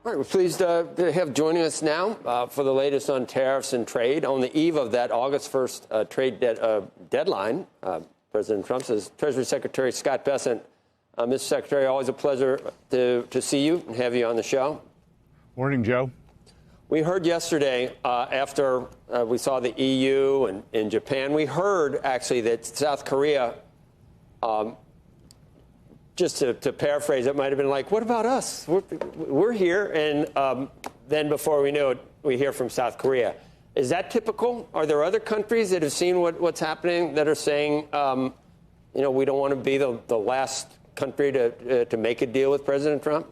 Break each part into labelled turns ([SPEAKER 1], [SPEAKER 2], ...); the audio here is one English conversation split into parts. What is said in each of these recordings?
[SPEAKER 1] All right, we're pleased to have joining us now for the latest on tariffs and trade. On the eve of that August 1st trade deadline, President Trump says Treasury Secretary Scott Besant. Mr. Secretary, always a pleasure to see you and have you on the show.
[SPEAKER 2] Morning, Joe.
[SPEAKER 1] We heard yesterday after we saw the EU and Japan, we heard actually that South Korea, just to paraphrase, it might have been like, what about us? We're here. And then before we know it, we hear from South Korea. Is that typical? Are there other countries that have seen what's happening that are saying, we don't want to be the last country to make a deal with President Trump?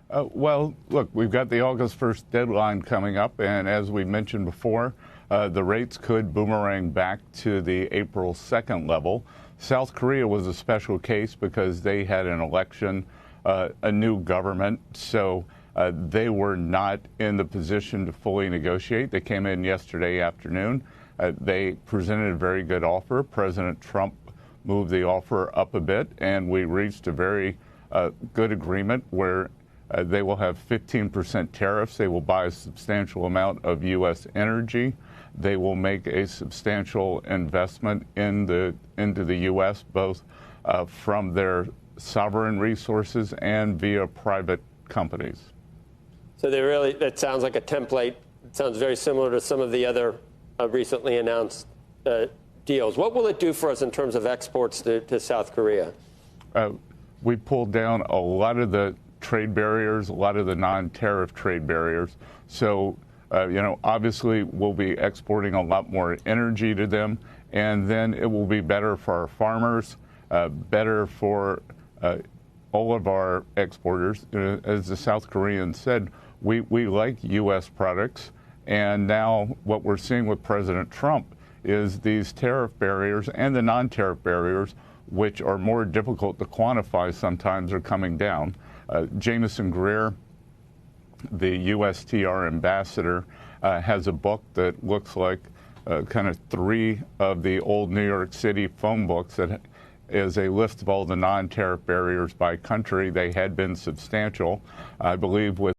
[SPEAKER 2] Well, look, we've got the August 1st deadline coming up. And as we mentioned before, the rates could boomerang back to the April 2nd level. South Korea was a special case because they had an election, a new government, so they were not in the position to fully negotiate. They came in yesterday afternoon. They presented a very good offer. President Trump moved the offer up a bit, and we reached a very good agreement where they will have 15% tariffs. They will buy a substantial amount of U.S. energy. They will make a substantial investment into the U.S., both from their sovereign resources and via private companies.
[SPEAKER 1] So that sounds like a template. It sounds very similar to some of the other recently announced deals. What will it do for us in terms of exports to South Korea?
[SPEAKER 2] We pulled down a lot of the trade barriers, a lot of the non-tariff trade barriers. So obviously, we'll be exporting a lot more energy to them, and then it will be better for our farmers, better for all of our exporters. As the South Koreans said, we like U.S. products, and now what we're seeing with President Trump is these tariff barriers and the non-tariff barriers, which are more difficult to quantify sometimes, are coming down. Jameson Greer, the USTR ambassador, has a book that looks like kind of 3 of the old New York City phone books that is a list of all the non-tariff barriers by country. They had been substantial. I believe with